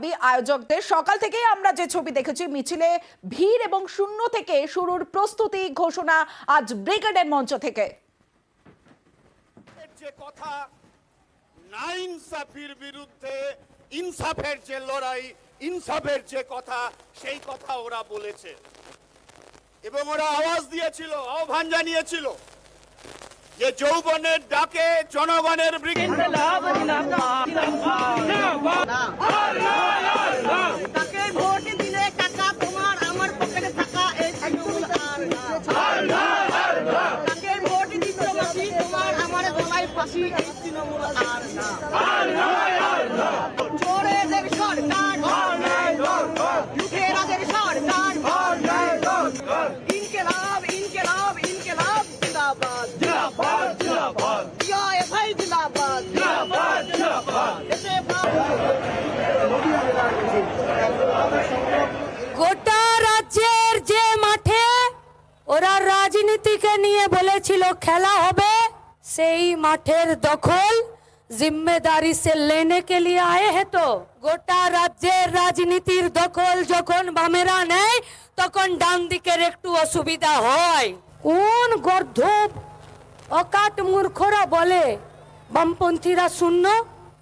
দাবি আয়োজকদের। সকাল থেকেই আমরা যে ছবি দেখেছি, মিছিলে ভিড় এবং শূন্য থেকে শুরুর প্রস্তুতি ঘোষণা আজ ব্রিগেডের মঞ্চ থেকে। যে কথা না ইনসাফের বিরুদ্ধে ইনসাফের যে লড়াই, ইনসাফের যে কথা, সেই কথা ওরা বলেছে এবং ওরা আওয়াজ দিয়েছিল, আহ্বান জানিয়েছিল যে যৌবনের ডাকে জনগণের ব্রিগেড। গোটা রাজ্যের যে মাঠে ওরা রাজনীতিকে নিয়ে বলেছিল খেলা হবে, সেই মাঠের দখল जिम्मेदारी से लेने के लिए आए हैं। तो গোটা রাজ্যের রাজনীতির দখল যখন বামেরা নেয় তখন ডান দিকের একটু অসুবিধা হয়। কোন গর্ধব অকাট মূর্খরা বলে বামপন্থীরা শূন্য,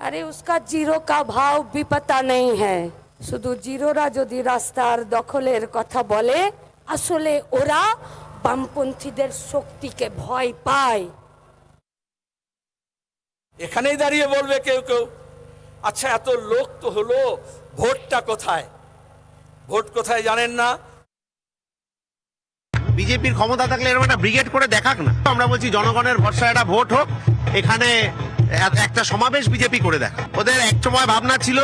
আরে उसका जीरो का भाव भी पता नहीं है। শুধু জিরোরা যদি রাস্তার দখলের কথা বলে, আসলে ওরা বামপন্থীদের শক্তিকে ভয় পায়। এখানেই দাঁড়িয়ে বলবে কেউ কেউ, আচ্ছা এত লোক তো হলো, ভোটটা কোথায়? ভোট কোথায় জানেন না? বিজেপির ক্ষমতা থাকলে এরকম একটা ব্রিগেড করে দেখাক না। আমরা বলছি জনগণের ভরসা একটা ভোট হোক, এখানে একটা সমাবেশ বিজেপি করে দেখা। ওদের এক সময় ভাবনা ছিল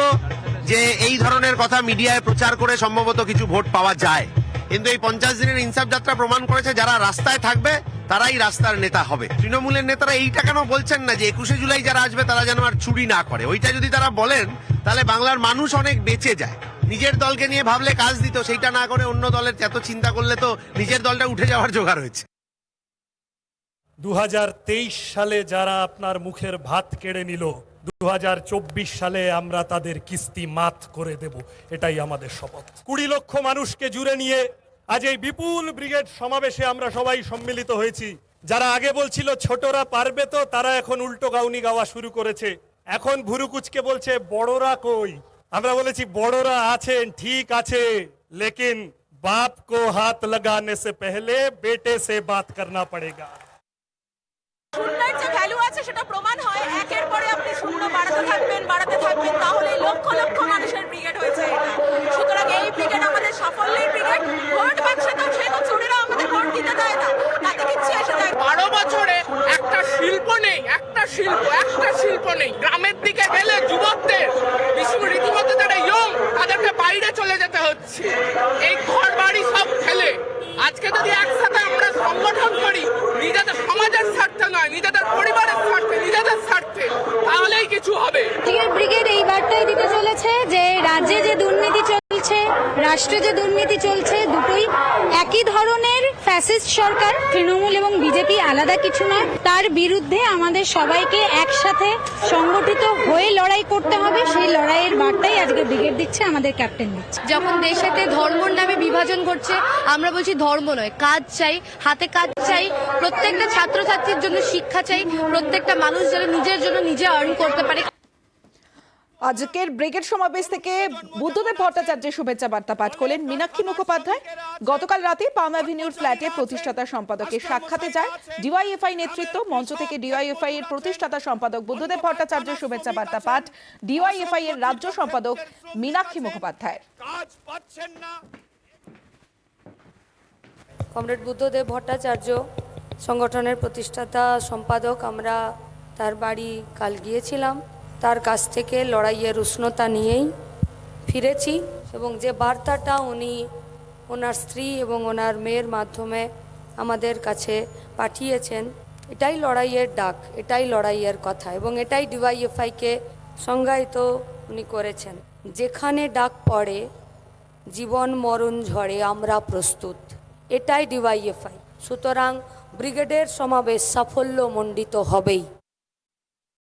যে এই ধরনের কথা মিডিয়ায় প্রচার করে সম্ভবত কিছু ভোট পাওয়া যায়, কিন্তু এই 50 দিনের ইনসাফ যাত্রা প্রমাণ করেছে যারা রাস্তায় থাকবে তারাই রাস্তার নেতা হবে। তৃণমূলের নেতারা এইটা কেন বলছেন না যে 21শে জুলাই যারা আসবে তারা যেন আর চুরি না করে? ওইটা যদি তারা বলেন তাহলে বাংলার মানুষ অনেক বেঁচে যায়। নিজের দলকে নিয়ে ভাবলে কাজ দিত, সেইটা না করে অন্য দলের এত চিন্তা করলে তো নিজের দলটা উঠে যাওয়ার জোগাড় হয়েছে। 2023 সালে যারা আপনার মুখের ভাত কেড়ে নিল, 2024 সালে আমরা তাদের কিস্তি মাত করে দেব, এটাই আমাদের শপথ। 20 লক্ষ মানুষকে জুড়ে নিয়ে আজ এই বিপুল ব্রিগেড সমাবেশে আমরা সবাই সম্মিলিত হয়েছি। যারা আগে বলছিল ছোটরা পারবে, তো তারা এখন উল্টো গাউনি গাওয়া শুরু করেছে। এখন ভুরুকুচকে বলছে বড়রা কই? আমরা বলেছি বড়রা আছেন, ঠিক আছে, লেকিন বাপ কো হাত লাগানে সে পহলে বেটে সে বাত করনা পড়েগা। শূন্যের যে ভ্যালু আছে সেটা প্রমাণ হয়, একের পরে আপনি শূন্য বাড়াতে থাকবেন, তাহলে লক্ষ লক্ষ মানুষের ব্রিগেড হয়েছে এটা। সুতরাং এই ব্রিগেড আমাদের সাফল্যের ব্রিগেড। ভোট বাক্সে তো সে তো চোরেরা আমাদের ভোট দিতে দেয় না, তাতে কিচ্ছু এসে যায়। 12 বছরে একটা শিল্প নেই, একটা শিল্প নেই। গ্রামের দিকে গেলে যুবকদের রীতিমতো যারা ইয়ং, তাদেরকে বাইরে চলে যেতে হচ্ছে এই ঘর বাড়ি সব ফেলে। আজকে যদি একসাথে আমরা সংগঠন করি, নিজেদের সমাজের স্বার্থে নয়, নিজেদের পরিবারের স্বার্থে, নিজেদের স্বার্থে, তাহলেই কিছু হবে। ব্রিগেড এই বার্তাই দিতে চলেছে যে রাজ্যে যে দুর্নীতি চলছে, রাষ্ট্রে যে দুর্নীতি চলছে, দুটোই একই ধরনের ফ্যাসিস্ট সরকার। তৃণমূল এবং বিজেপি আলাদা কিছু নয়। তার বিরুদ্ধে আমাদের সবাইকে একসাথে সংগঠিত হয়ে লড়াই করতে হবে। সেই লড়াইয়ের বার্তাই আজকে ব্রিগেড দিচ্ছে, আমাদের ক্যাপ্টেন দিচ্ছে। যখন দেশেতে ধর্মর নামে বিভাজন করছে, আমরা বলছি ধর্ম নয়, কাজ চাই, হাতে কাজ চাই। প্রত্যেকটা ছাত্রছাত্রীর জন্য শিক্ষা চাই, প্রত্যেকটা মানুষ যেন নিজের জন্য নিজে আর্ন করতে পারে। আজকের ব্রিগেড সমাবেশ থেকে বুদ্ধদেব ভট্টাচার্যের শুভেচ্ছা বার্তা পাঠ করলেন মীনাক্ষী মুখোপাধ্যায়। গতকাল রাতে পাম অ্যাভিনিউর ফ্ল্যাটে প্রতিষ্ঠাতা সম্পাদকের সাক্ষাতে যায় ডিওয়াইএফআই নেতৃত্ব। মঞ্চ থেকে ডিওয়াইএফআই এর প্রতিষ্ঠাতা সম্পাদক বুদ্ধদেব ভট্টাচার্যের শুভেচ্ছা বার্তা পাঠ ডিওয়াইএফআই এর রাজ্য সম্পাদক মীনাক্ষী মুখোপাধ্যায়। কমরেড বুদ্ধদেব ভট্টাচার্য সংগঠনের প্রতিষ্ঠাতা সম্পাদক, আমরা তার বাড়ি কাল গিয়েছিলাম। তার কাছ থেকে লড়াইয়ের উষ্ণতা নিয়েই ফিরেছি এবং যে বার্তাটা উনি ওনার স্ত্রী এবং ওনার মেয়ের মাধ্যমে আমাদের কাছে পাঠিয়েছেন, এটাই লড়াইয়ের ডাক, এটাই লড়াইয়ের কথা এবং এটাই ডিওয়াইএফআইকে সংজ্ঞায়িত উনি করেছেন। যেখানে ডাক পড়ে জীবন মরণ ঝড়ে আমরা প্রস্তুত, এটাই ডিওয়াইএফআই। সুতরাং ব্রিগেডের সমাবেশ সাফল্যমণ্ডিত হবেই।